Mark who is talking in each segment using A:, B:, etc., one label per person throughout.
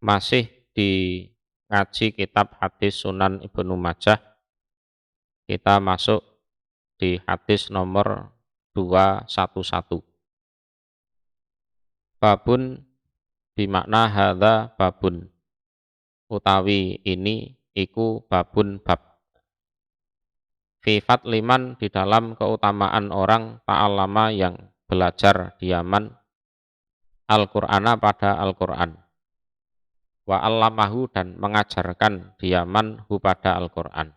A: Masih di ngaji kitab hadis Sunan Ibnu Majah, kita masuk di hadis nomor 211. Babun bimakna hadza babun, utawi ini iku babun bab. Fi liman, di dalam keutamaan orang ta'allama yang belajar di Yaman Al-Qur'ana pada Al-Qur'an, wa allamahu, dan mengajarkan di Yaman hu pada Al-Qur'an.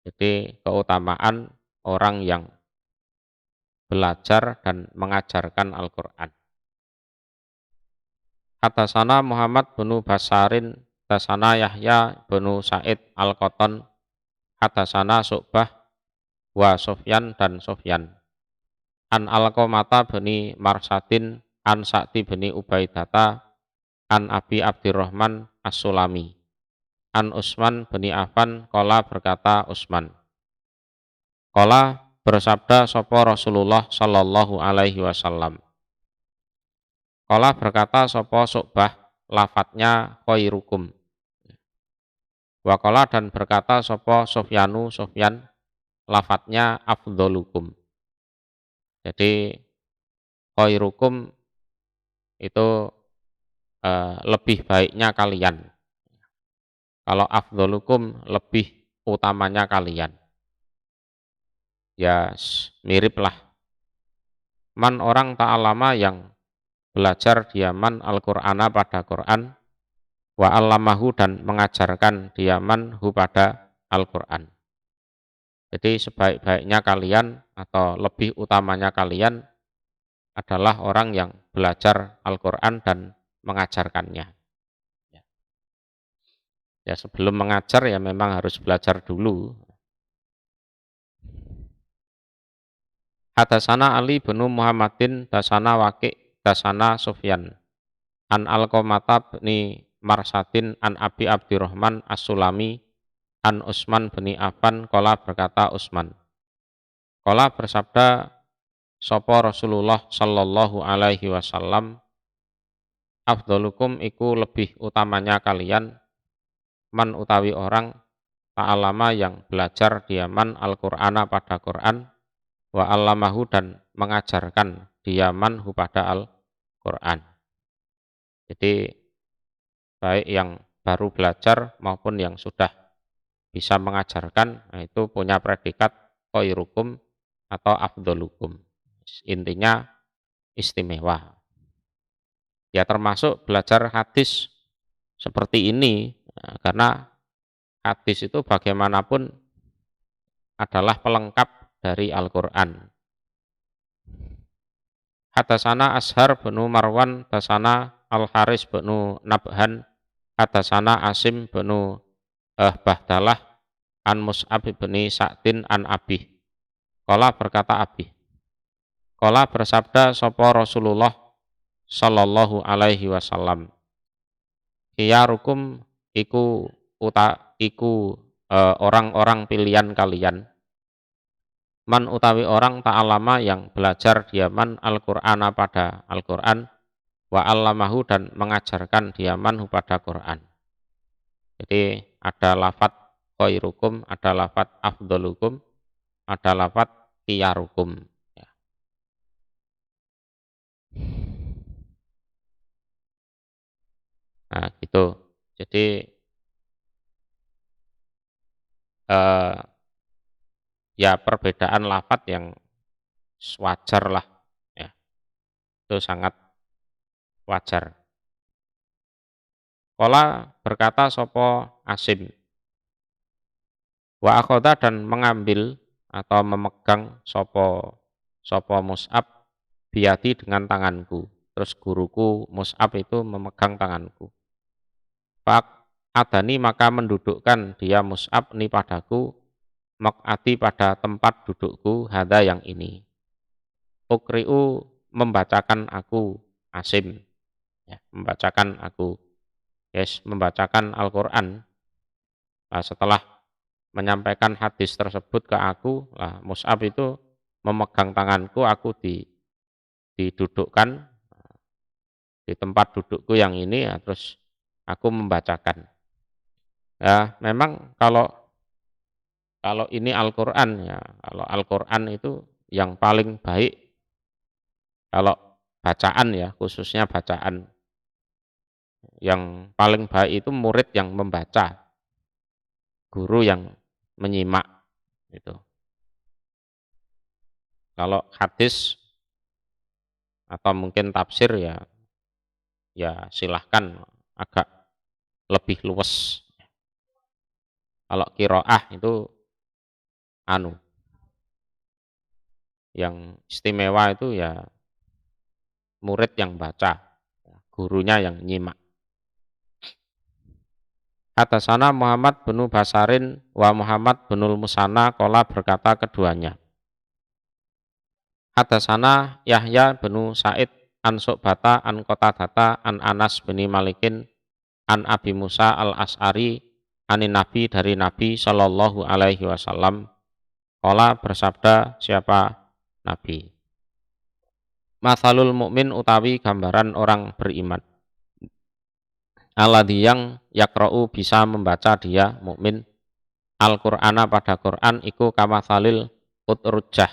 A: Jadi keutamaan orang yang belajar dan mengajarkan Al-Qur'an. Hadasana Muhammad bin Basarin, hadasana Yahya bin Sa'id Al-Qattan, hadasana Syu'bah wa Sufyan, dan Sufyan. An Alqamata bin Marsadin, an Sa'di bin Ubaidata, an Abi Abdurrahman As-Sulami, an Utsman bin Affan, qala, berkata Utsman. Qala, bersabda sapa Rasulullah sallallahu alaihi wasallam. Qala, berkata sapa Syu'bah, lafadznya khairukum. Wa qala, dan berkata sapa Sufyan, lafadznya afdholukum. Jadi khairukum itu lebih baiknya kalian. Kalau afdholukum lebih utamanya kalian. Ya miriplah. Man, orang ta'alama yang belajar di Yaman Al-Qur'ana pada Qur'an, wa allamahu, dan mengajarkan di Yaman hu pada Al-Qur'an. Jadi sebaik-baiknya kalian atau lebih utamanya kalian adalah orang yang belajar Al-Qur'an dan mengajarkannya. Ya sebelum mengajar ya memang harus belajar dulu. Hadasana Ali bin Muhammadin, dasana Waqi', dasana Sufyan. An Alqamata bin Marsadin, an Abi Abdurrahman As-Sulami, an Utsman bin Affan, qala, berkata Utsman. Qala, bersabda sapa Rasulullah sallallahu alaihi wasallam, afdholukum iku lebih utamanya kalian, man utawi orang ta'alama yang belajar di Yaman Al-Qur'ana pada Qur'an, wa allamahu, dan mengajarkan di Yaman hu pada Al-Qur'an. Jadi baik yang baru belajar maupun yang sudah bisa mengajarkan, nah itu punya predikat khairukum atau afdholukum. Intinya istimewa. Ya termasuk belajar hadis seperti ini, nah, karena hadis itu bagaimanapun adalah pelengkap dari Al-Qur'an. Hadasana Ashar bin Marwan, hadasana Al-Haris bin Nabhan, hadasana Asim bin Bahdalah, an Mus'ab bin Sa'din, an Abi. Qala, berkata Abi. Qala, bersabda sapa Rasulullah sallallahu alaihi wasallam. Khiyarukum iku orang-orang pilihan kalian. Man utawi orang ta'alama yang belajar di Yaman Al-Qur'ana pada Al-Qur'an, wa allamahu, dan mengajarkan di Yaman pada Qur'an. Jadi ada lafadz khairukum, ada lafadz afdholukum, ada lafadz khiyarukum. Ya. Nah gitu. Jadi ya perbedaan lafadz yang wajar lah, ya. Itu sangat wajar. Qala, berkata sopo Asim. Wa akhadha, dan mengambil atau memegang sopo Mus'ab biyadi, dengan tanganku. Terus guruku Mus'ab itu memegang tanganku. Pak adani, maka mendudukkan dia Mus'ab ni padaku, maq'ati, pada tempat dudukku, hadza, yang ini. Ukri'u, membacakan aku, Asim, ya, membacakan aku, yes, membacakan Al-Qur'an. Nah, setelah menyampaikan hadis tersebut ke aku, lah Mus'ab itu memegang tanganku, aku didudukkan di tempat dudukku yang ini, ya, terus aku membacakan. Ya, memang kalau ini Al-Qur'an ya, kalau Al-Qur'an itu yang paling baik kalau bacaan ya, khususnya bacaan yang paling baik itu murid yang membaca, guru yang menyimak gitu. Kalau hadis atau mungkin tafsir ya silahkan agak lebih luwes. Kalau qiraah itu anu yang istimewa itu ya murid yang baca, gurunya yang nyimak. Hadasana Muhammad bin Basarin wa Muhammad bin Musanna qala berkata keduanya. Hadasana Yahya bin Said an Su'bata an Qatadata an Anas bin Malikin an Abi Musa al-As'ari anin Nabi dari Nabi Shallallahu alaihi wasallam qala bersabda siapa Nabi. Mathalul mukmin utawi gambaran orang beriman. Alladzi yang yakra'u bisa membaca dia mukmin Al-Qur'ana pada Quran iku kamathalil utrujah.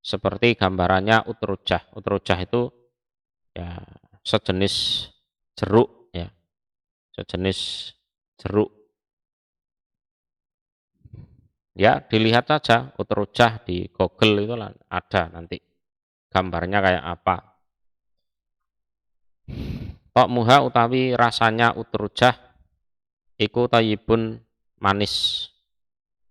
A: Seperti gambarannya utrujah. Utrujah itu ya sejenis jeruk ya. Sejenis jeruk. Ya, dilihat saja utrujah di Google itu ada nanti gambarnya kayak apa. Tok muha utawi rasanya utrujah iku tayyibun manis.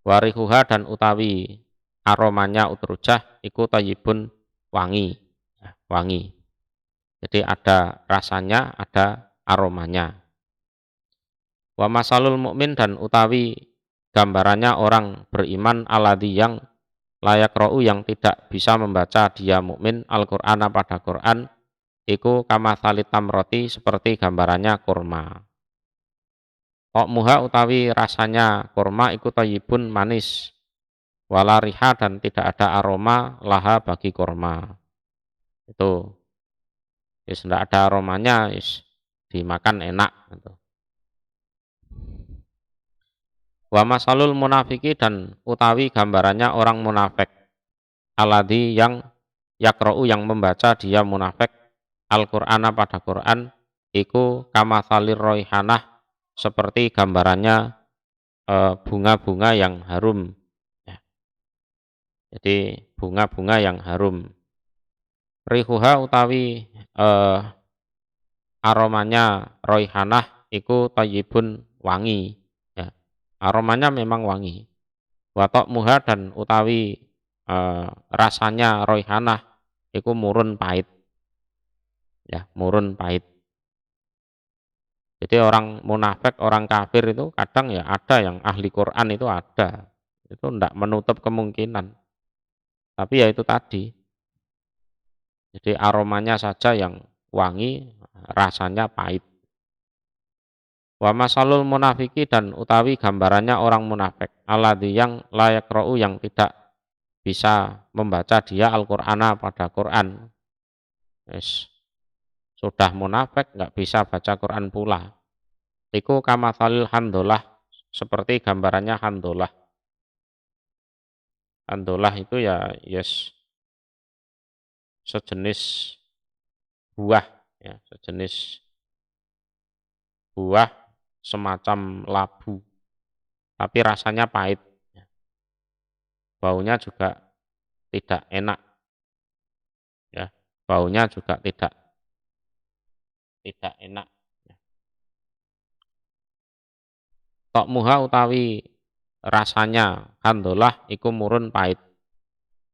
A: Warihuha dan utawi aromanya utrujah iku tayyibun wangi. Ya, wangi. Jadi ada rasanya, ada aromanya. Wa masalul mukmin dan utawi gambarannya orang beriman aladhi yang layak ro'u yang tidak bisa membaca dia mukmin Al-Qur'an pada Quran iku kamathalit tamroti seperti gambarannya kurma. Muha utawi rasanya kurma iku thayyibun manis. Wala riha dan tidak ada aroma laha bagi kurma. Itu tidak ada aromanya, dimakan enak gitu. Wa masalul munafiki dan utawi gambarannya orang munafik. Alladzi yang yakro'u yang membaca dia munafik Al-Qur'ana pada Quran iku kamathalir roihanah seperti gambarannya bunga-bunga yang harum ya. Jadi bunga-bunga yang harum. Rihuha utawi aromanya roihanah iku thayyibun wangi ya. Aromanya memang wangi. Wa muha dan utawi rasanya roihanah iku murun pahit. Ya, murun pahit. Jadi orang munafik, orang kafir itu kadang ya ada yang ahli Quran itu ada. Itu tidak menutup kemungkinan. Tapi ya itu tadi. Jadi aromanya saja yang wangi, rasanya pahit. Wa masalul munafiki dan utawi gambarannya orang munafik. Alladzi yang layak ro'u yang tidak bisa membaca dia Al-Qur'ana pada Quran. Yes. Sudah munafik nggak bisa baca Quran pula. Iku kamathalil handolah seperti gambarannya handolah. Handolah itu ya sejenis buah ya, sejenis buah semacam labu. Tapi rasanya pahit. Baunya juga tidak enak. Ya, baunya juga tidak enak. Tok muha utawi rasanya handolah iku murun pahit.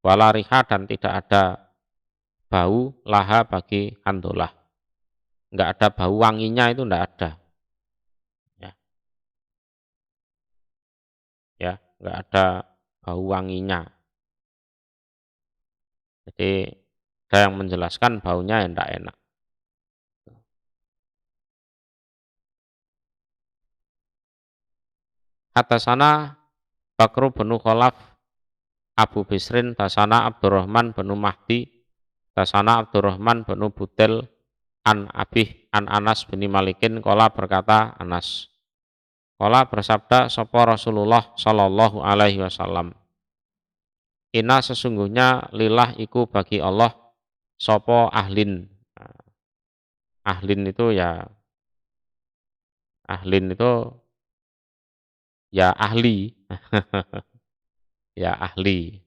A: Walariha dan tidak ada bau laha bagi handolah. Enggak ada bau wanginya itu enggak ada. Ya, enggak ada bau wanginya. Jadi ada yang menjelaskan baunya yang enggak enak. Hadasana Bakru bin Khalaf Abu Bisrin Dasana Abdurrahman bin Mahdi Dasana Abdurrahman bin Budel an Anas bin Malikin qala berkata Anas. Qala bersabda sapa Rasulullah sallallahu alaihi wasallam. Inna sesungguhnya lillah iku bagi Allah sapa ahlin. Ahlin itu ya ahlin itu ya ahli. Ya ahli.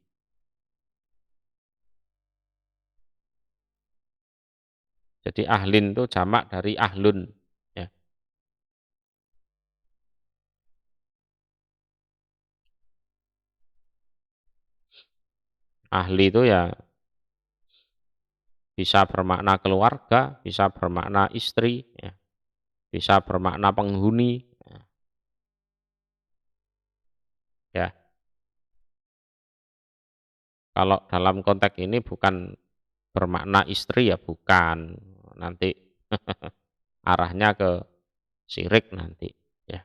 A: Jadi ahlin itu jamak dari ahlun. Ya. Ahli itu ya bisa bermakna keluarga, bisa bermakna istri, ya. Bisa bermakna penghuni. Ya. Kalau dalam konteks ini bukan bermakna istri ya bukan. Nanti arahnya ke syirik nanti. Ya.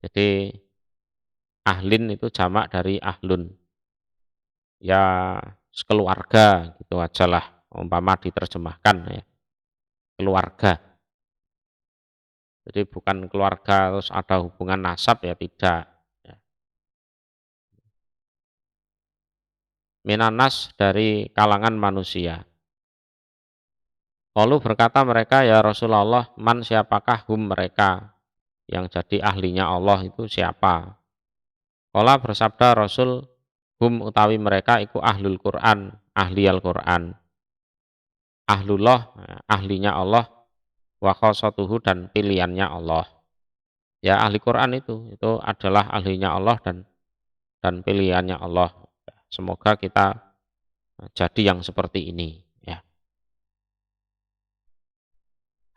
A: Jadi ahlin itu jamak dari ahlun. Ya sekeluarga gitu aja lah. Umpama diterjemahkan ya. Keluarga. Jadi bukan keluarga terus ada hubungan nasab ya tidak. Ya. Minanas dari kalangan manusia. Lalu berkata mereka, ya Rasulullah, man siapakah hum mereka yang jadi ahlinya Allah itu siapa? Kala bersabda Rasul, hum utawi mereka iku ahlul Quran, ahli Al-Quran. Ahlullah, ahlinya Allah, wa khosatuhu dan pilihannya Allah. Ya ahli Quran itu adalah ahlinya Allah dan pilihannya Allah. Semoga kita jadi yang seperti ini. Ya.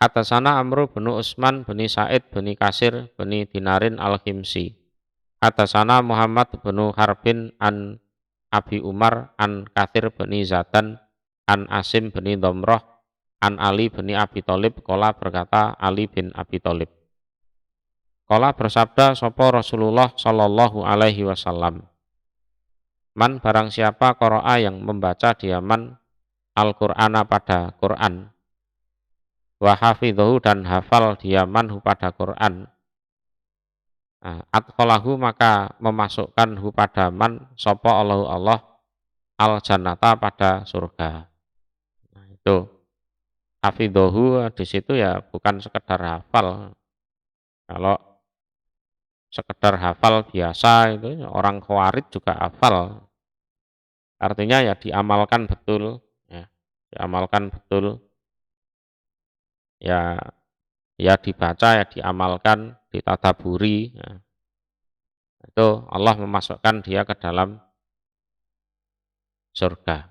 A: Atasana Amru bin Utsman bin Said bin Kasir bin Dinarin al-Himsi. Atasana Muhammad bin Harbin an Abi Umar an Kathir bin Zatan an Asim bin Domroh an Ali bin Abi Thalib qala berkata Ali bin Abi Thalib. Qala bersabda sapa Rasulullah sallallahu alaihi wasallam. Man barang siapa qara'a yang membaca diaman Al-Qur'ana pada Quran wa hafidhahu dan hafal diaman pada Quran. Adkhalahu maka memasukkan hu pada man sapa Allahu Allah al jannata pada surga. Nah, itu hafidhahu di situ ya bukan sekedar hafal. Kalau sekedar hafal biasa itu orang khawarij juga hafal. Artinya ya diamalkan betul, ya, diamalkan betul. Ya ya dibaca ya diamalkan, ditadaburi. Ya. Itu Allah memasukkan dia ke dalam surga.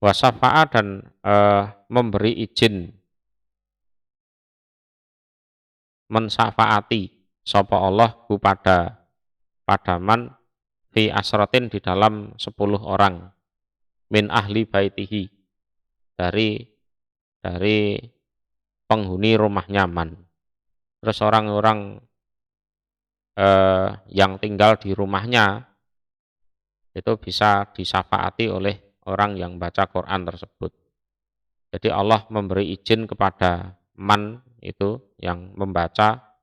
A: Wasafa'a dan memberi izin mensyafaati sapa Allah pada man fi asratin di dalam 10 orang min ahli baitihi dari penghuni rumahnya man. Terus orang-orang yang tinggal di rumahnya itu bisa disyafaati oleh orang yang baca Quran tersebut. Jadi Allah memberi izin kepada man itu yang membaca,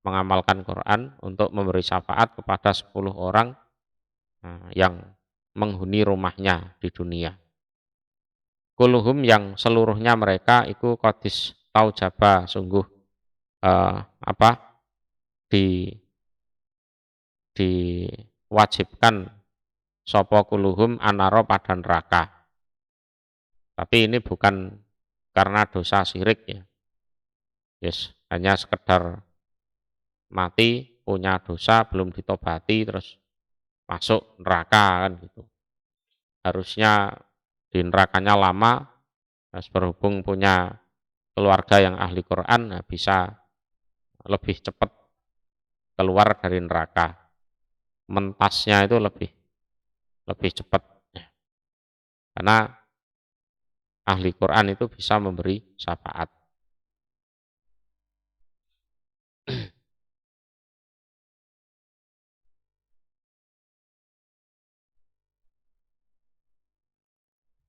A: mengamalkan Quran untuk memberi syafaat kepada 10 orang yang menghuni rumahnya di dunia. Kuluhum yang seluruhnya mereka itu kodis taujaba sungguh di diwajibkan sopo kuluhum anaro pada neraka. Tapi ini bukan karena dosa syirik ya. Yes, hanya sekedar mati punya dosa belum ditobati terus masuk neraka kan gitu. Harusnya di nerakanya lama, terus berhubung punya keluarga yang ahli Quran bisa lebih cepat keluar dari neraka. Mentasnya itu lebih cepat. Karena ahli Quran itu bisa memberi syafaat.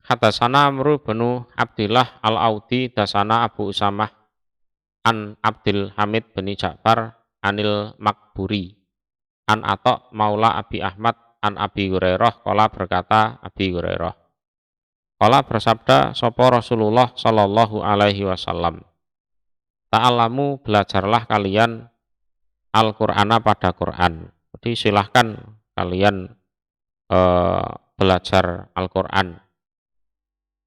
A: Hadatsana Amru bin Abdillah Al-Audi dasana Abu Usamah an Abdul Hamid bin Ja'far anil Makburi an Atok maula Abi Ahmad an Abi Hurairah qala berkata Abi Hurairah qala bersabda sapa Rasulullah sallallahu alaihi wasallam ta'alamu belajarlah kalian Al-Qur'ana pada Quran. Jadi silahkan kalian belajar Al-Qur'an.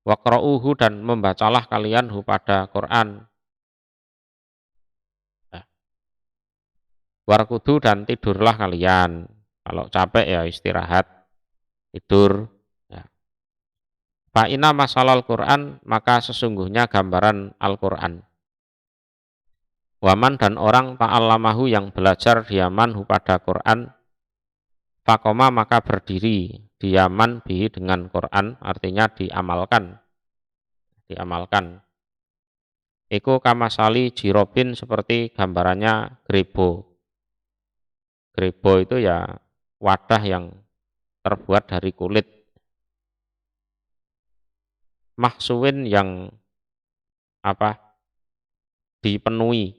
A: Waqra'uhu dan membacalah kalian hu pada Quran. Warkudu dan tidurlah kalian. Kalau capek ya istirahat, tidur. Ya. Fa'ina masalah Al-Quran, maka sesungguhnya gambaran Al-Quran. Waman dan orang ta'allamahu yang belajar diamanhu pada Quran, fakoma maka berdiri diaman bihi dengan Quran, artinya diamalkan. Diamalkan. Iku kamasali jirobin seperti gambarannya grebo. Grebo itu ya wadah yang terbuat dari kulit. Mahsuwin yang dipenuhi,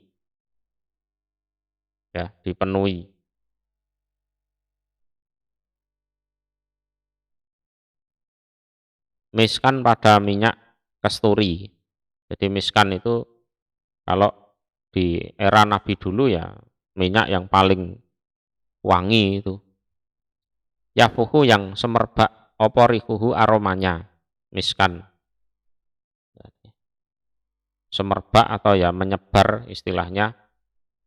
A: ya dipenuhi. Miskan pada minyak kasturi. Jadi miskan itu kalau di era Nabi dulu ya minyak yang paling wangi itu. Yafuhu yang semerbak oporihuhu aromanya miskan. Semerbak atau ya menyebar istilahnya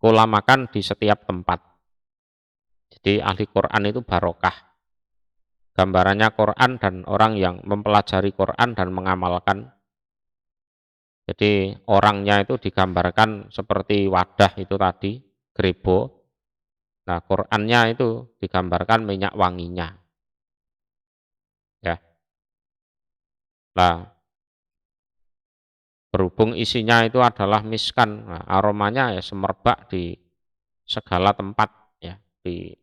A: kula makan di setiap tempat. Jadi ahli Quran itu barokah. Gambarannya Quran dan orang yang mempelajari Quran dan mengamalkan. Jadi orangnya itu digambarkan seperti wadah itu tadi, grebo. Nah, Qurannya itu digambarkan minyak wanginya. Ya. Nah, berhubung isinya itu adalah miskan, nah, aromanya ya semerbak di segala tempat ya, di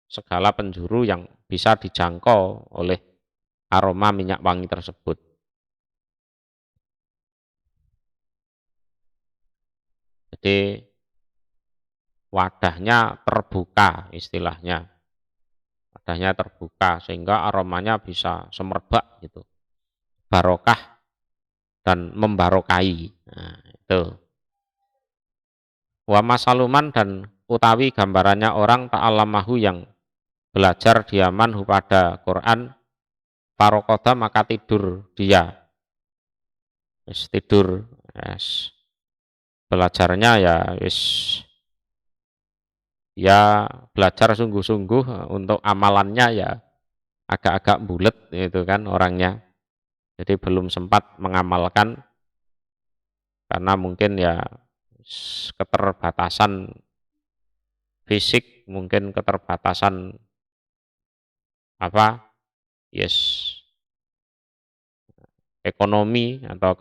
A: segala penjuru yang bisa dijangkau oleh aroma minyak wangi tersebut. Jadi wadahnya terbuka istilahnya. Wadahnya terbuka sehingga aromanya bisa semerbak gitu. Barokah dan membarokai. Nah, itu. Wa masaluman dan utawi gambarannya orang ta'alamahu yang belajar diaman pada Quran parokoda maka tidur dia. Wis tidur, yes. Belajarnya ya wis ya belajar sungguh-sungguh untuk amalannya ya agak-agak bulet itu kan orangnya. Jadi belum sempat mengamalkan karena mungkin ya keterbatasan fisik, mungkin keterbatasan yes, ekonomi atau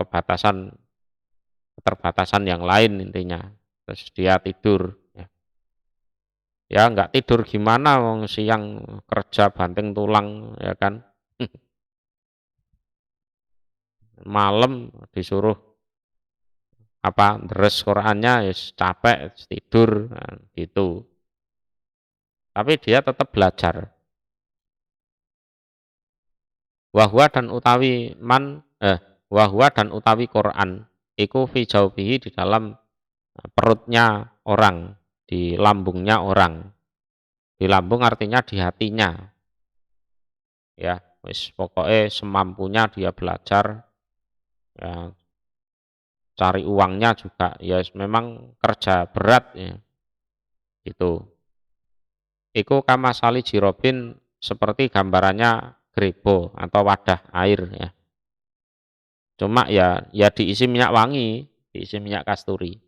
A: keterbatasan yang lain intinya. Terus dia tidur. Ya nggak tidur gimana, wong siang kerja banting tulang ya kan. Malam disuruh deres Qurannya ya capek tidur nah, gitu. Tapi dia tetap belajar. Wahwa dan utawi wahwa dan utawi Quran iku fi jaubihi di dalam perutnya orang, di lambungnya orang. Di lambung artinya di hatinya. Ya, wis pokoknya semampunya dia belajar. Ya, cari uangnya juga ya memang kerja berat ya. Itu. Iku kamasali jirobin seperti gambarannya grebo atau wadah air ya. Cuma ya diisi minyak wangi, diisi minyak kasturi.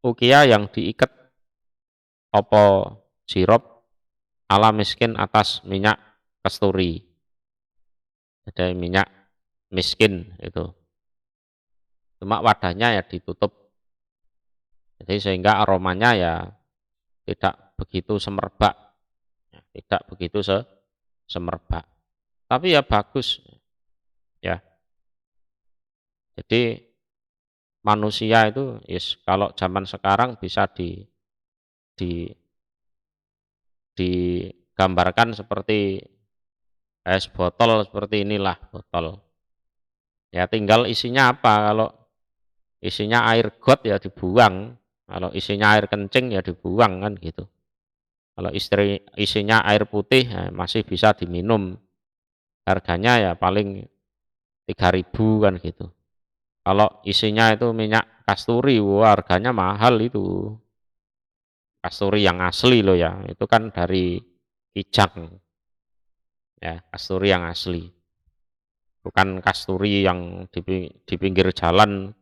A: Ukia yang diikat opo sirup ala miskin atas minyak kasturi. Ada minyak miskin itu. Cuma wadahnya ya ditutup. Jadi sehingga aromanya ya tidak begitu semerbak. Ya, tidak begitu semerbak. tapi ya bagus ya. Jadi manusia itu kalau zaman sekarang bisa di digambarkan seperti es botol seperti inilah botol. Ya tinggal isinya apa, kalau isinya air got ya dibuang, kalau isinya air kencing ya dibuang kan gitu. Kalau isinya air putih ya masih bisa diminum, harganya ya paling 3.000 kan gitu. Kalau isinya itu minyak kasturi, wah harganya mahal itu. Kasturi yang asli loh ya, itu kan dari Kijang ya, kasturi yang asli. Bukan kasturi yang di pinggir jalan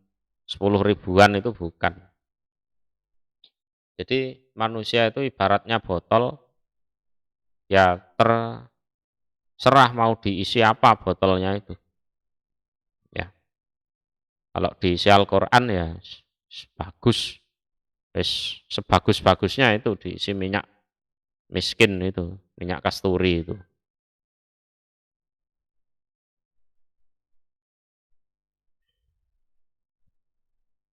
A: 10.000-an itu bukan. Jadi manusia itu ibaratnya botol, ya terserah mau diisi apa botolnya itu. Ya, kalau diisi Al-Qur'an ya bagus. Sebagus-bagusnya itu diisi minyak miskin itu, minyak kasturi itu.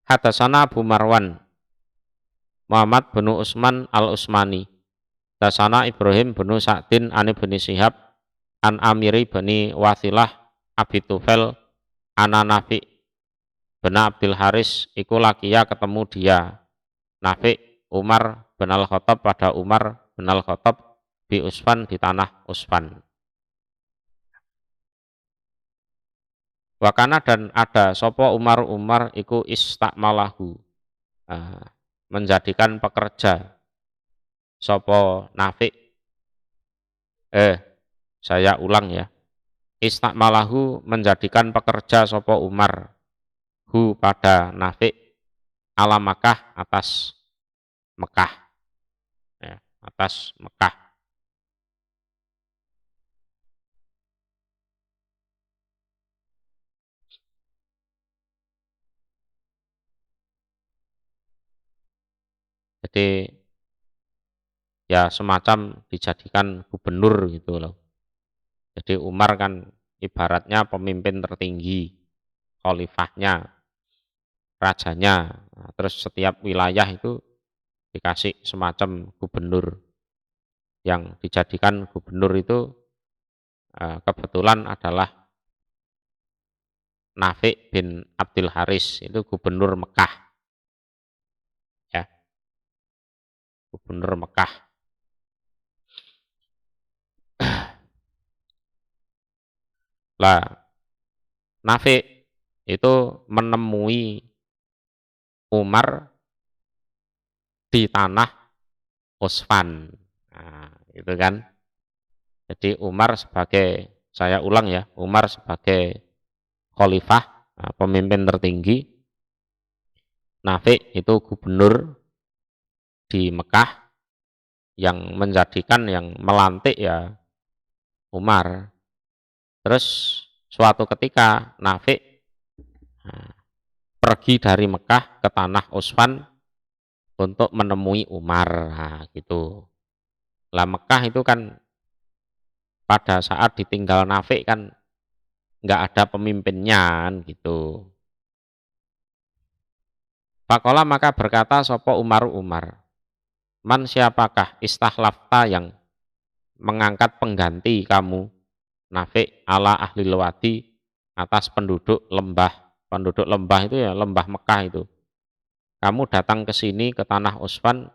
A: Hadatsana Abu Marwan Muhammad bin Utsman Al-Utsmani. Hadatsana Ibrahim bin Sa'din an Ibnu Syihab an Amiri bin Wathilah Abi Tufel ana Nafi bin Abdul Haris iku lakiya ketemu dia Nafi Umar bin Al-Khattab pada Umar bin Al-Khattab di Usfan di tanah Usfan. Wakana dan ada sopo Umar iku istakmalahu, menjadikan pekerja sopo Nafi, saya ulang ya, istakmalahu menjadikan pekerja sopo Umar hu pada Nafi ala Makkah atas Mekah, ya, atas Mekah. Jadi ya semacam dijadikan gubernur gitu loh. Jadi Umar kan ibaratnya pemimpin tertinggi, khalifahnya, rajanya. Nah, terus setiap wilayah itu dikasih semacam gubernur. Yang dijadikan gubernur itu kebetulan adalah Nafi bin Abdul Haris, itu gubernur Mekah, ya, gubernur Mekah. Lah, Nafi itu menemui Umar di tanah Usfan. Nah, itu kan. Jadi Umar sebagai, saya ulang ya, Umar sebagai khalifah, pemimpin tertinggi, Nafi itu gubernur di Mekah, yang menjadikan, yang melantik ya Umar. Terus suatu ketika Nafi pergi dari Mekah ke tanah Usfan untuk menemui Umar, nah, gitu. Lah Mekah itu kan pada saat ditinggal Nafi kan nggak ada pemimpinnya kan, gitu. Pakola maka berkata sopo Umar, man siapakah istahlafta yang mengangkat pengganti kamu Nafi ala ahli wadi atas penduduk lembah. Penduduk lembah itu ya lembah Mekah itu. Kamu datang ke sini ke tanah Usfan,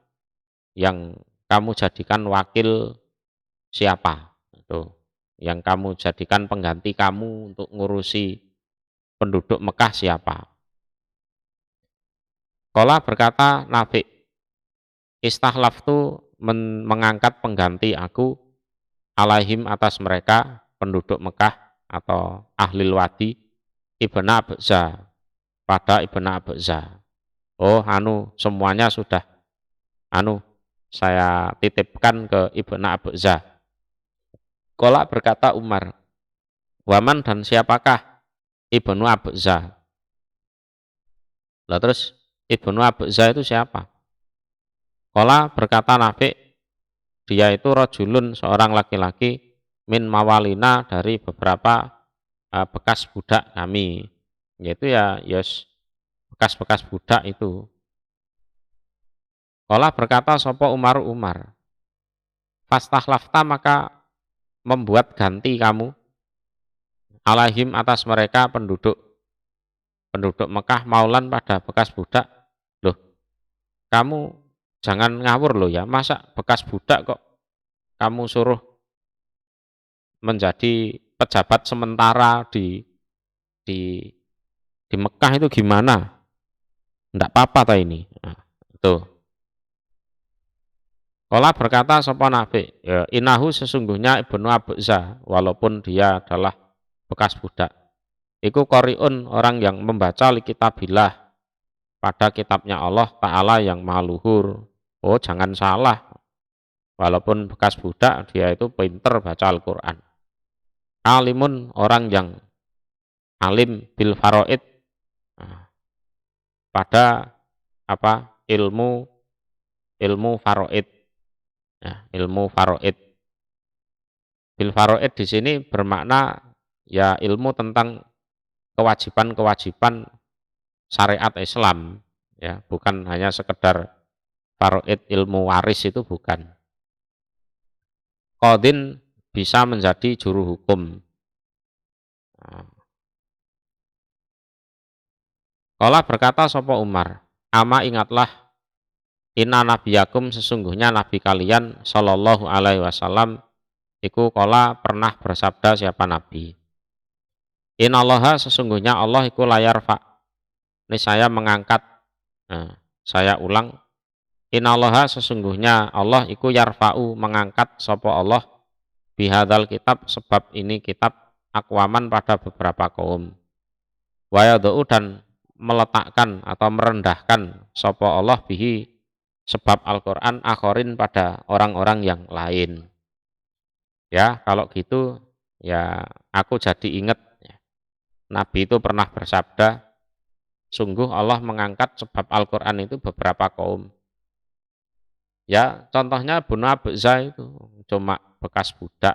A: yang kamu jadikan wakil siapa? Itu. Yang kamu jadikan pengganti kamu untuk ngurusi penduduk Mekah siapa? Kola berkata Nafi, istahlaftu mengangkat pengganti aku alaihim atas mereka penduduk Mekah atau ahli wadi Ibnu Abza, pada Ibnu Abza. Oh semuanya sudah saya titipkan ke Ibnu Abza. Kola berkata Umar, waman dan siapakah Ibnu Abza? Lah terus Ibnu Abza itu siapa? Kola berkata Nafi, dia itu rojulun seorang laki-laki min mawalina dari beberapa bekas budak kami, yaitu ya yos bekas-bekas budak itu. Qala berkata sapa Umar, fastahlafta maka membuat ganti kamu alaihim atas mereka penduduk Mekah maulan pada bekas budak. Loh, kamu jangan ngawur loh ya, masa bekas budak kok kamu suruh menjadi pejabat sementara di di Mekah itu gimana? Enggak apa-apa ta ini. Nah, tuh. Kala berkata sapa Nabi, ya, inahu sesungguhnya Ibnu Abza walaupun dia adalah bekas budak. Iku qoriun orang yang membaca li kitabillah pada kitabnya Allah Ta'ala yang maha luhur. Oh, jangan salah. Walaupun bekas budak, dia itu pinter baca Al-Quran. Alimun orang yang alim bil faraid, nah, pada apa ilmu faraid, ya, ilmu faraid. Bil faraid di sini bermakna ya ilmu tentang kewajiban-kewajiban syariat Islam, ya, bukan hanya sekedar faraid ilmu waris, itu bukan. Qadin bisa menjadi juru hukum. Kala berkata sapa Umar, ama ingatlah inna nabiyakum sesungguhnya nabi kalian sallallahu alaihi wasallam iku kala pernah bersabda siapa nabi. Innallaha sesungguhnya Allah iku layar fa. Ini saya mengangkat, saya ulang. Innallaha sesungguhnya Allah iku yarfa'u mengangkat sapa Allah bihadzal kitab sebab ini kitab akwaman pada beberapa kaum. Wa yad'u dan meletakkan atau merendahkan sapa Allah bihi sebab Al-Qur'an akhorin pada orang-orang yang lain. Ya, kalau gitu ya aku jadi ingat ya, Nabi itu pernah bersabda, sungguh Allah mengangkat sebab Al-Qur'an itu beberapa kaum. Ya, contohnya Ibnu Abza itu cuma bekas budak.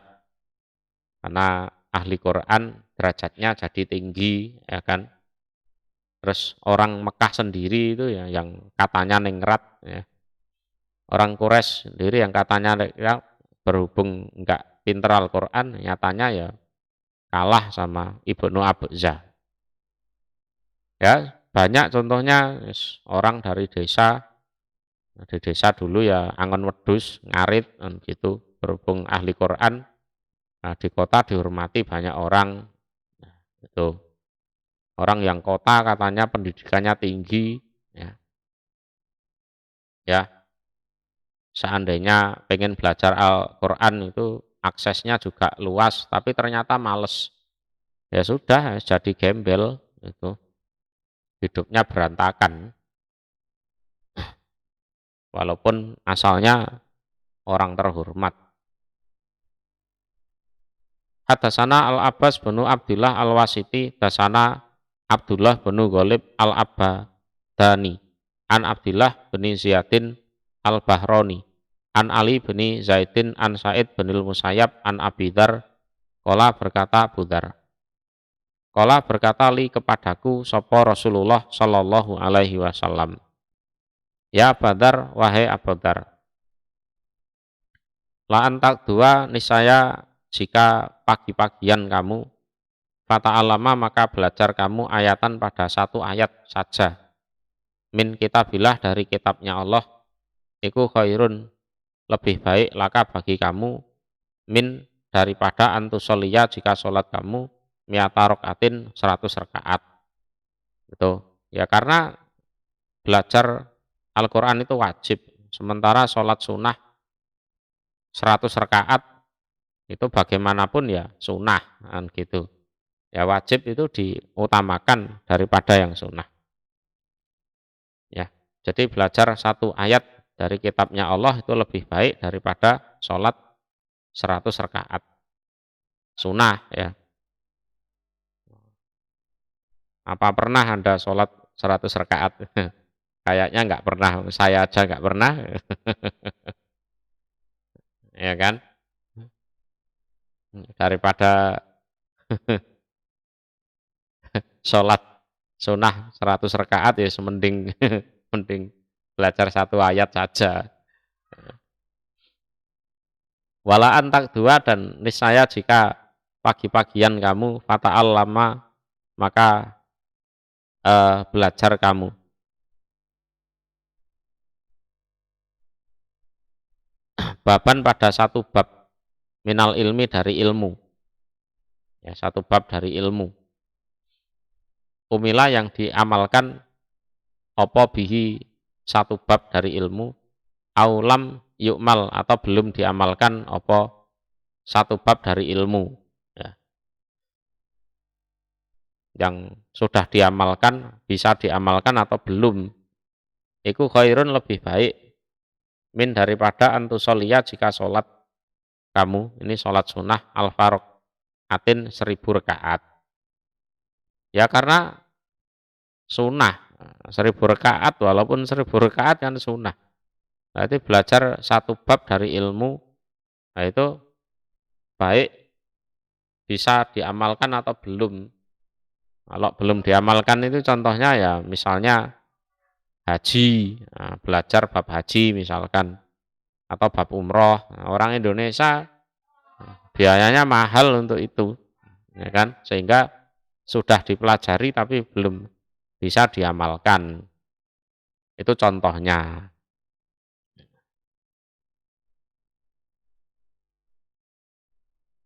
A: Karena ahli Quran derajatnya jadi tinggi, ya kan. Terus orang Mekah sendiri itu ya yang katanya ningrat, ya. Orang Quraisy sendiri yang katanya ya, berhubung enggak pinter Al-Quran, nyatanya ya kalah sama Ibnu Abza. Ya, banyak contohnya orang dari desa, di desa dulu ya angon wedhus, ngarit gitu, berhubung ahli Quran, nah, di kota dihormati banyak orang. Nah, itu orang yang kota katanya pendidikannya tinggi, ya, ya seandainya pengen belajar Al-Quran itu aksesnya juga luas, tapi ternyata males. Ya sudah, jadi gembel, itu hidupnya berantakan. Walaupun asalnya orang terhormat. Hadasana Al-Abbas bin Abdullah Al-Wasiti, dasana Abdullah bin Ghalib Al-Abbadani, an Abdullah bin Ziyadin Al-Bahroni, an Ali bin Zaidin an Sa'id bin Musayyab an Abi Dzar, qala berkata Abu Dzar, qala berkata li kepadaku sapa Rasulullah sallallahu alaihi wasallam, ya Badar wahai Abu Dzar, la antak dua niscaya jika pagi-pagian kamu fata alama maka belajar kamu ayatan pada satu ayat saja min kitabillah dari kitabnya Allah iku khairun lebih baik laka bagi kamu min daripada antusolia jika sholat kamu mi'ata rokaatin 100 rakaat. Gitu. Ya karena belajar Al-Quran itu wajib, sementara sholat sunnah 100 rakaat itu bagaimanapun ya sunnah kan gitu. Ya wajib itu diutamakan daripada yang sunnah. Ya, jadi belajar satu ayat dari kitabnya Allah itu lebih baik daripada sholat 100 rakaat sunnah ya. Apa pernah Anda sholat 100 rakaat? Kayaknya nggak pernah, saya aja nggak pernah. Ya kan? Daripada sholat sunnah 100 rakaat ya mending mending belajar satu ayat saja. Wala antak dua, dan niscaya jika pagi-pagian kamu fata'al lama, maka belajar kamu. Baban pada satu bab minal ilmi dari ilmu. Ya, satu bab dari ilmu. Umila yang diamalkan opo bihi satu bab dari ilmu, aulam yukmal atau belum diamalkan opo satu bab dari ilmu. Ya. Yang sudah diamalkan, bisa diamalkan atau belum, iku khairun lebih baik min daripada antusolia jika sholat kamu, ini sholat sunnah al-farok atin 1000 rakaat. Ya karena sunnah 1000 rakaat, walaupun 1000 rakaat kan sunnah. Berarti belajar satu bab dari ilmu, nah itu baik bisa diamalkan atau belum. Kalau belum diamalkan itu contohnya ya misalnya haji, nah, belajar bab haji misalkan, atau bab umroh. Nah, orang Indonesia biayanya mahal untuk itu, ya kan? Sehingga sudah dipelajari tapi belum bisa diamalkan. Itu contohnya.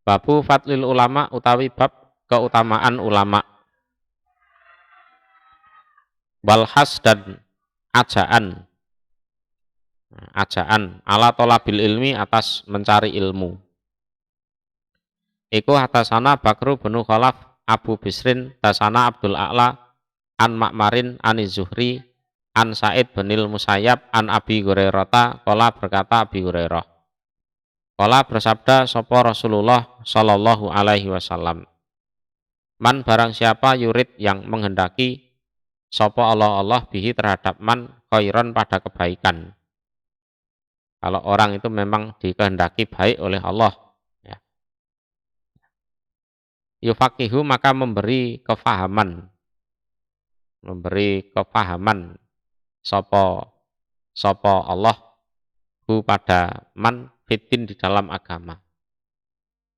A: Babu fadlil ulama utawi bab keutamaan ulama. Walhas dan ajaan. Ajaan ala tolabil ilmi atas mencari ilmu. Iku hatasana Bakru bin Khalaf Abu Bisrin tasana Abdul A'la an Ma'marin an Zuhri an Sa'id binil Musayyab an Abi Hurairah qala berkata Abi Hurairah. Qala bersabda sapa Rasulullah sallallahu alaihi wasallam. Man barang siapa yurid yang menghendaki sapa Allah bihi terhadap man khairan pada kebaikan. Kalau orang itu memang dikehendaki baik oleh Allah, ya. Yufaqihu maka memberi kefahaman sapa Allah hu pada man fitin di dalam agama.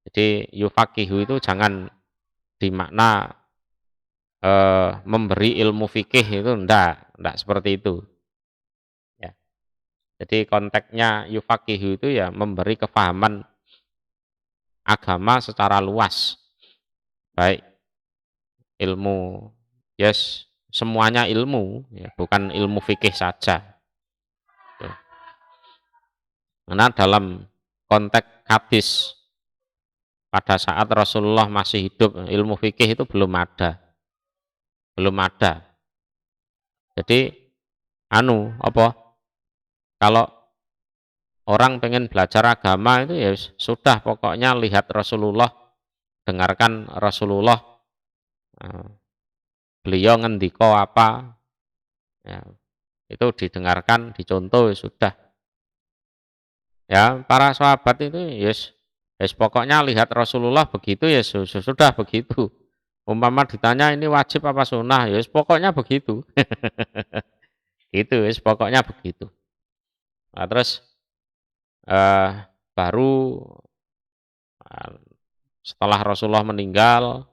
A: Jadi yufaqihu itu jangan dimakna memberi ilmu fikih, itu enggak seperti itu. Ya. Jadi konteksnya yufaqihu itu ya memberi kefahaman agama secara luas. Baik ilmu, yes, semuanya ilmu, ya, bukan ilmu fikih saja. Karena dalam konteks hadis pada saat Rasulullah masih hidup, ilmu fikih itu belum ada. Jadi kalau orang pengen belajar agama itu ya sudah, pokoknya lihat Rasulullah, dengarkan Rasulullah, beliau ngendiko apa, ya, itu didengarkan, dicontoh, ya sudah. Ya, para sahabat itu yes, pokoknya lihat Rasulullah begitu ya sudah begitu. Umpama ditanya ini wajib apa sunnah, yes pokoknya begitu. Gitu, yes pokoknya begitu. Nah, terus baru setelah Rasulullah meninggal,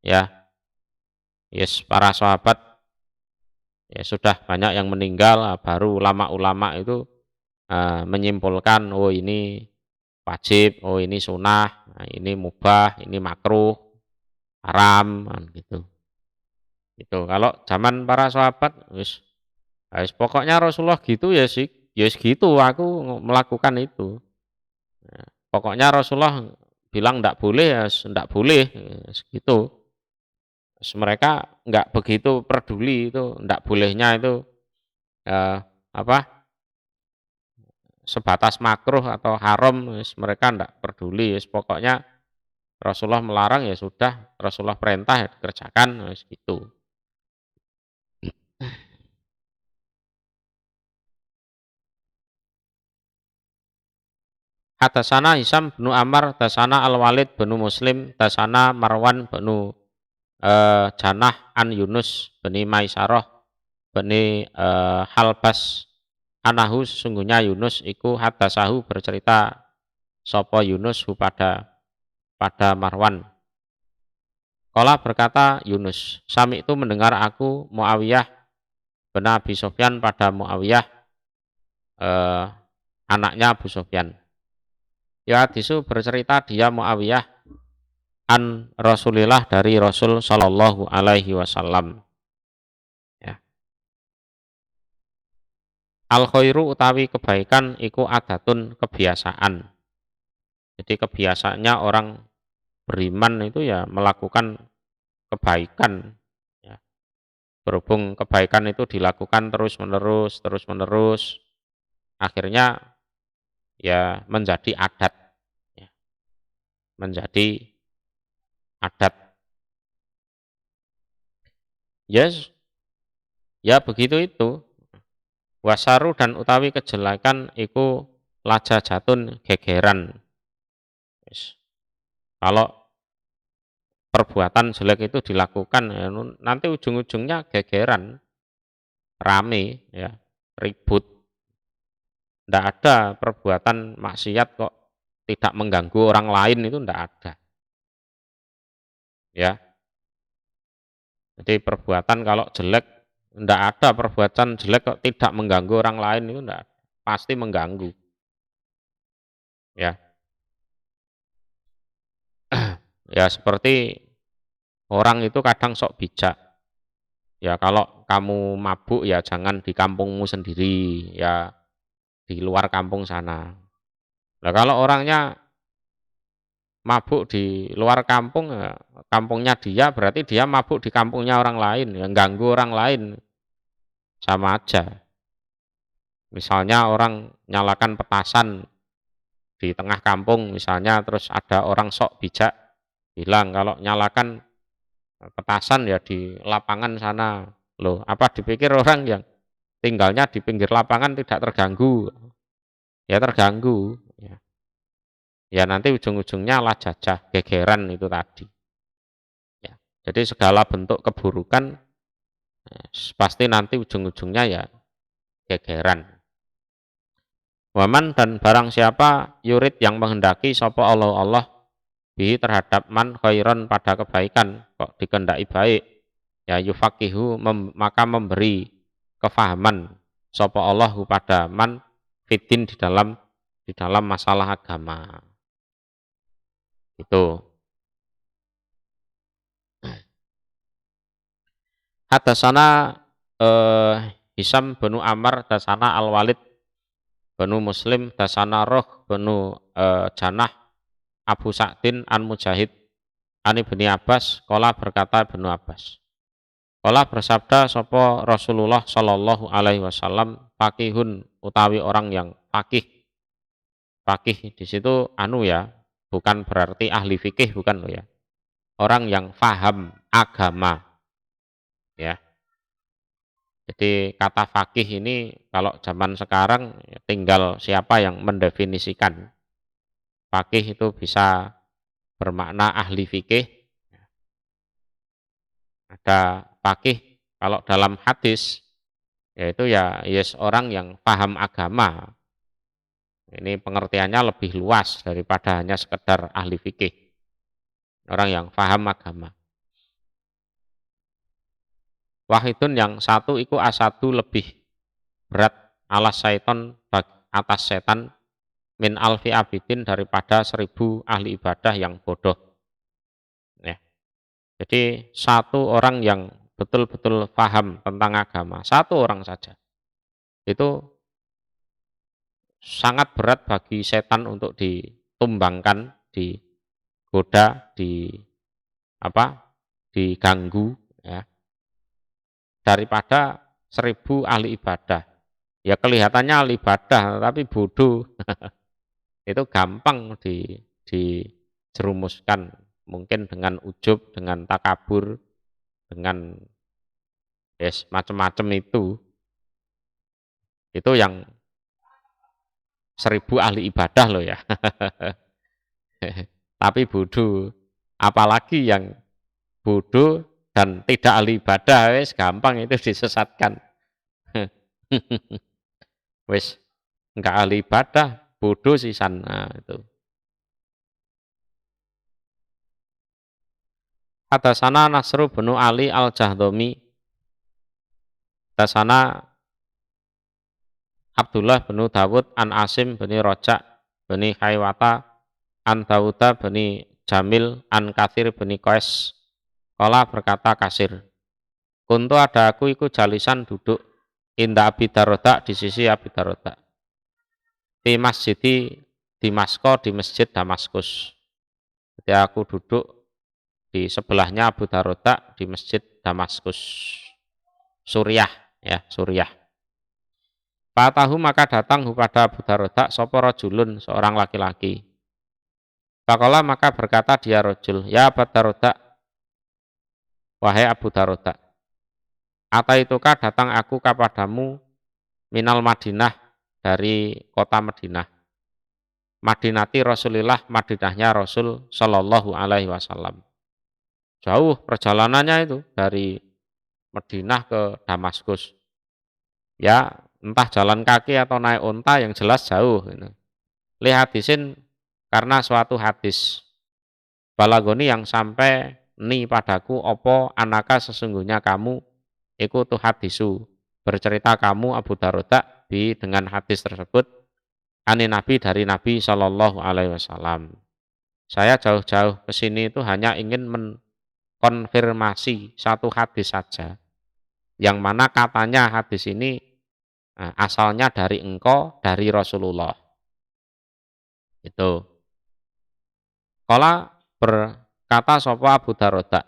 A: ya, yes para sahabat ya sudah banyak yang meninggal, baru ulama-ulama itu menyimpulkan, oh ini wajib, oh ini sunnah, nah, ini mubah, ini makruh, haram, gitu. Itu kalau zaman para sahabat, wis pokoknya Rasulullah gitu ya sih, ya gitu aku melakukan itu. Nah, pokoknya Rasulullah bilang ndak boleh ya ndak boleh, gitu. Terus mereka nggak begitu peduli itu ndak bolehnya itu apa sebatas makruh atau haram, mereka ndak peduli, pokoknya Rasulullah melarang ya sudah, Rasulullah perintah ya dikerjakan, gitu. Hadatsana Hisam bin Amr, hadatsana Al-Walid bin Muslim, hadatsana Marwan bin Janah an Yunus bin Maisarah bin Halbas anahu sesungguhnya Yunus iku hadasahu bercerita sapa Yunus pada Marwan. Qala berkata Yunus, sami itu mendengar aku Muawiyah bin Abi Sufyan pada Muawiyah anaknya Abu Sufyan. Ya hadisu bercerita dia Muawiyah an Rasulillah dari Rasul sallallahu alaihi wasallam. Ya. Al khairu utawi kebaikan iku adatun kebiasaan. Jadi kebiasaannya orang beriman itu ya melakukan kebaikan. Ya. Berhubung kebaikan itu dilakukan terus menerus, akhirnya ya menjadi adat. Ya. Menjadi adat. Yes, ya begitu itu. Wasaru dan utawi kejelekan iku laja jatun gegeran. Yes. Kalau perbuatan jelek itu dilakukan ya, nanti ujung-ujungnya gegeran, rame, ya, ribut. Tidak ada perbuatan maksiat kok tidak mengganggu orang lain itu tidak ada. Ya, jadi perbuatan kalau jelek, tidak ada perbuatan jelek kok tidak mengganggu orang lain itu tidak ada. Pasti mengganggu. Ya, ya seperti orang itu kadang sok bijak. Ya kalau kamu mabuk ya jangan di kampungmu sendiri, ya di luar kampung sana. Nah kalau orangnya mabuk di luar kampung, ya, kampungnya dia berarti dia mabuk di kampungnya orang lain, ya ganggu orang lain, sama aja. Misalnya orang nyalakan petasan di tengah kampung misalnya, terus ada orang sok bijak bilang kalau nyalakan petasan ya di lapangan sana. Loh, apa dipikir orang yang tinggalnya di pinggir lapangan tidak terganggu? Ya terganggu. Ya nanti ujung-ujungnya lah jajah, gegeran itu tadi. Ya. Jadi segala bentuk keburukan pasti nanti ujung-ujungnya ya gegeran. Waman dan barang siapa yurid yang menghendaki sapa Allah bihi terhadap man khairon pada kebaikan, kok dikehendaki baik, ya yufaqihu maka memberi kefahaman sapa Allah pada man fitin di dalam masalah agama. Itu. Hadasana Hisam bin Amr, dasana Al-Walid bin Muslim, dasana Roh bin Janah Abu Sa'din an Mujahid an Ibni Abbas, qala berkata Ibnu Abbas. Qala bersabda sapa Rasulullah sallallahu alaihi wasallam, fakihun utawi orang yang fakih. Fakih di situ anu ya, bukan berarti ahli fikih, bukan loh ya. Orang yang faham agama. Ya. Jadi kata fakih ini kalau zaman sekarang ya tinggal siapa yang mendefinisikan. Fakih itu bisa bermakna ahli fikih. Ada fakih kalau dalam hadis yaitu ya yes orang yang paham agama. Ini pengertiannya lebih luas daripada hanya sekedar ahli fikih. Orang yang paham agama. Wahidun yang satu iku asadu lebih berat alas syaiton atas setan min alfi abidin daripada 1000 ahli ibadah yang bodoh. Ya. Jadi satu orang yang betul-betul paham tentang agama, satu orang saja, itu sangat berat bagi setan untuk ditumbangkan, digoda, diganggu, ya, daripada 1000 ahli ibadah. Ya kelihatannya ahli ibadah, tapi bodoh. Itu gampang dijerumuskan, mungkin dengan ujub, dengan takabur, dengan macam-macam itu yang 1000 ahli ibadah loh ya. Tapi bodoh. Apalagi yang bodoh dan tidak ahli ibadah, wis gampang itu disesatkan. Wis enggak ahli ibadah, bodoh sisan. Nah, itu. Hadatsana Nasru bin Ali Al-Jahdami, hadatsana Abdullah bin Dawud an Asim bin Rojak bin Haywata an Dawuda bin Jamil an Kathir bin Qais. Kala berkata Kasir, kuntu ada aku iku jalisan duduk inda Abi Daroda di sisi Abi Daroda. Di masjidi Dimasko di masjid Damaskus. Jadi aku duduk di sebelahnya Abu Daroda di masjid Damaskus. Suriah ya, Suriah. Fatahu maka datang kepada Abu Daroda sapa rajulun seorang laki-laki. Faqala maka berkata dia rajul, ya Abu Daroda, wahai Abu Daroda, ataitukah datang aku kepadamu minal Madinah dari kota Madinah. Madinati Rasulillah, Madinahnya Rasul Shallallahu Alaihi Wasallam. Jauh perjalanannya itu dari Madinah ke Damaskus. Ya entah jalan kaki atau naik unta, yang jelas jauh. Gitu. Lihat hadisin karena suatu hadis. Balagoni yang sampai ni padaku opo anaka sesungguhnya kamu iku tu hadisu. Bercerita kamu Abu Daroda dengan hadis tersebut ani Nabi dari Nabi Shallallahu Alaihi Wasallam. Saya jauh-jauh ke sini itu hanya ingin mengkonfirmasi satu hadis saja, yang mana katanya hadis ini asalnya dari engkau, dari Rasulullah. Itu. Kala berkata sapa Abu Daroda,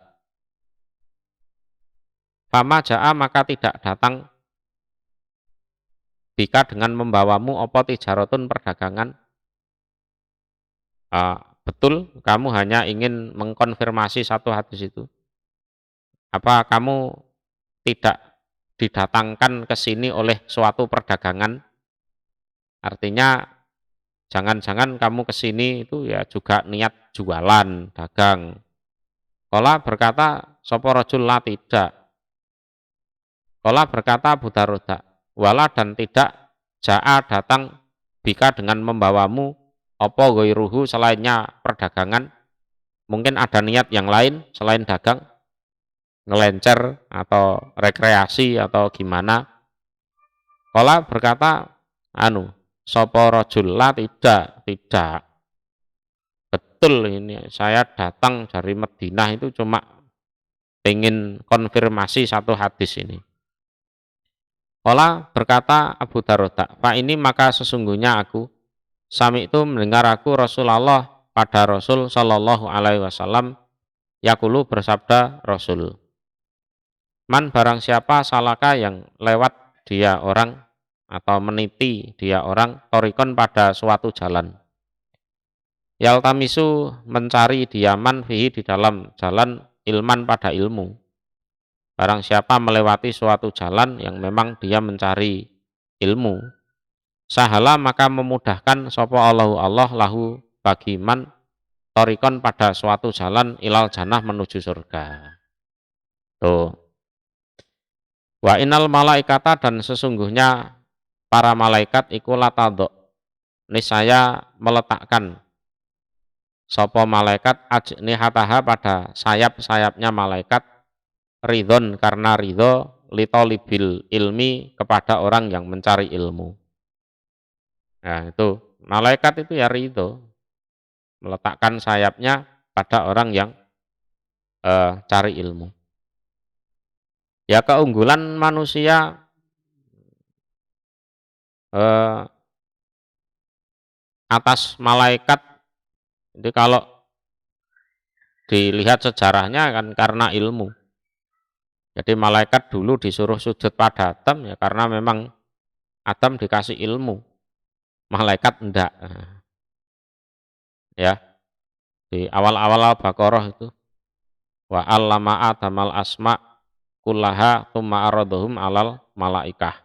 A: fama ja'a maka tidak datang bika dengan membawamu opo tijarotun perdagangan. Betul kamu hanya ingin mengkonfirmasi satu hadis itu. Apa kamu tidak didatangkan ke sini oleh suatu perdagangan? Artinya jangan-jangan kamu ke sini itu ya juga niat jualan, dagang. Kala berkata sapa rajul la tidak. Kala berkata Abu Daroda, wala dan tidak ja'a datang bika dengan membawamu apa ghairuhu selainnya perdagangan. Mungkin ada niat yang lain selain dagang, ngelencer atau rekreasi atau gimana. Kala berkata sapa rajul la tidak. Betul ini saya datang dari Madinah itu cuma ingin konfirmasi satu hadis ini. Kala berkata Abu Daroda, Pak ini maka sesungguhnya aku sami itu mendengar aku Rasulullah pada Rasul Shallallahu Alaihi Wasallam yakulu bersabda Rasul. Man barang siapa salaka yang lewat dia orang atau meniti dia orang torikon pada suatu jalan. Yaltamisu mencari diaman fihi di dalam jalan ilman pada ilmu. Barang siapa melewati suatu jalan yang memang dia mencari ilmu, sahala maka memudahkan sapa Allahu Allah lahu bagi man torikon pada suatu jalan ilal jannah menuju surga. Tuh. Wa innal malaikata dan sesungguhnya para malaikat iku latadho. Niscaya meletakkan sapa malaikat ajnihataha pada sayap-sayapnya malaikat ridhon karena ridho litolibil ilmi kepada orang yang mencari ilmu. Nah itu malaikat itu ya ridho meletakkan sayapnya pada orang yang cari ilmu. Ya keunggulan manusia atas malaikat itu kalau dilihat sejarahnya kan karena ilmu. Jadi malaikat dulu disuruh sujud pada Adam ya karena memang Adam dikasih ilmu. Malaikat enggak. Ya. Di awal-awal Al-Baqarah itu wa 'allama Adamal asma kullaha tsumma aradhum 'alal malaikah.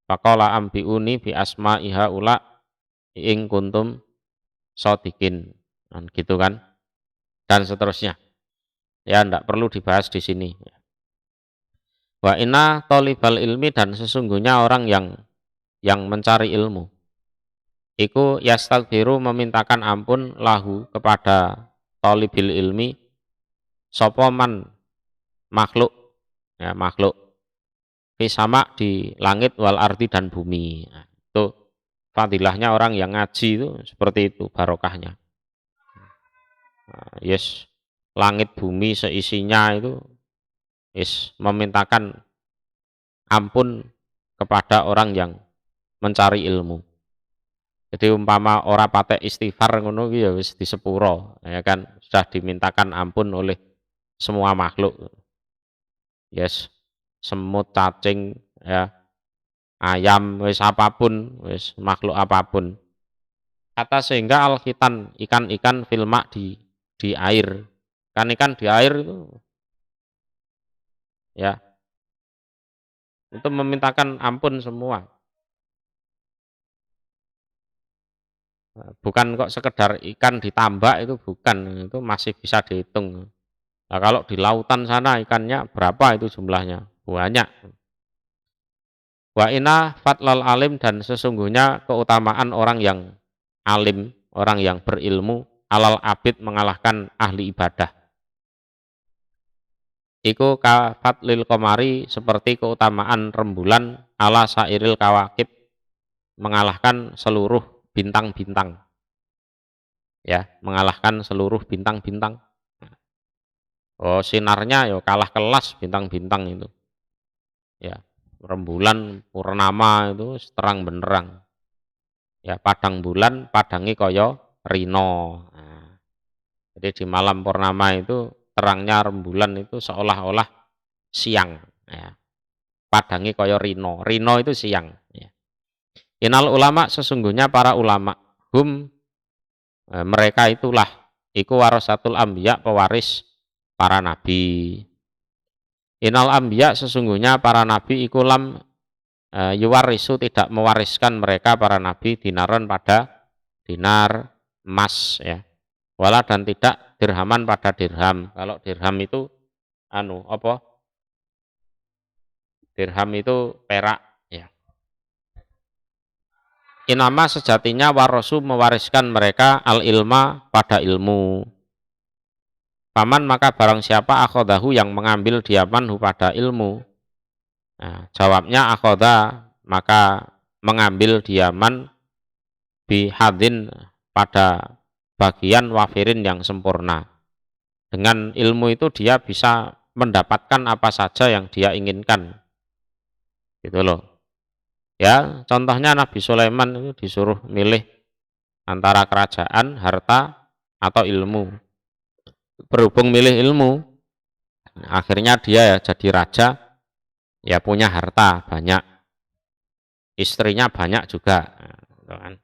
A: Faqala ambiuni bi asma'i haula ing kuntum shodiqin. Kan gitu kan, dan seterusnya. Ya ndak perlu dibahas di sini. Wa inna thalibal ilmi, dan sesungguhnya orang yang mencari ilmu iku yastaghfiru memintakan ampun lahu kepada thalibil ilmi sapa man makhluk, ya makhluk fi sama di langit wal ardi dan bumi. Nah, itu fadilahnya orang yang ngaji itu seperti itu barokahnya. Nah, yes, langit bumi seisinya itu yes, memintakan ampun kepada orang yang mencari ilmu. Jadi umpama ora patek istighfar ngono ki ya wis disepuro, ya kan, sudah dimintakan ampun oleh semua makhluk. Yes, semut, cacing, ya, ayam, wis apapun, wis makhluk apapun. Kata sehingga al-khitan, ikan-ikan filma di air. Ikan-ikan di air itu ya, itu memintakan ampun semua. Bukan kok sekedar ikan ditambak, itu bukan, itu masih bisa dihitung. Nah, kalau di lautan sana ikannya berapa itu jumlahnya? Banyak. Wa inna fatlal alim, dan sesungguhnya keutamaan orang yang alim, orang yang berilmu, alal abid mengalahkan ahli ibadah. Iku ka fatlil komari, seperti keutamaan rembulan ala sairil kawakib mengalahkan seluruh bintang-bintang. Ya, mengalahkan seluruh bintang-bintang. Oh, sinarnya ya kalah kelas bintang-bintang itu. Ya, rembulan purnama itu terang benderang. Ya, padang bulan padangi koyo rino. Nah, jadi di malam purnama itu terangnya rembulan itu seolah-olah siang. Ya, padangi koyo rino. Rino itu siang. Ya. Inal ulama, sesungguhnya para ulama, hum mereka itulah iku warasatul anbiya, pewaris para nabi. Inal anbiya, sesungguhnya para nabi iku lam yuwarisu, tidak mewariskan mereka para nabi dinaron pada dinar emas, ya. Wala, dan tidak dirhaman pada dirham. Kalau dirham itu anu apa? Dirham itu perak, ya. Inama, sejatinya warasu mewariskan mereka al ilma pada ilmu. Paman, maka barang siapa akhodahu yang mengambil diamanhu pada ilmu. Nah, jawabnya akhoda, maka mengambil diaman bihadin pada bagian wafirin yang sempurna. Dengan ilmu itu dia bisa mendapatkan apa saja yang dia inginkan. Gitu loh. Ya, contohnya Nabi Sulaiman itu disuruh milih antara kerajaan, harta, atau ilmu. Berhubung milih ilmu, akhirnya dia ya jadi raja, ya punya harta banyak, istrinya banyak juga. Gitu kan.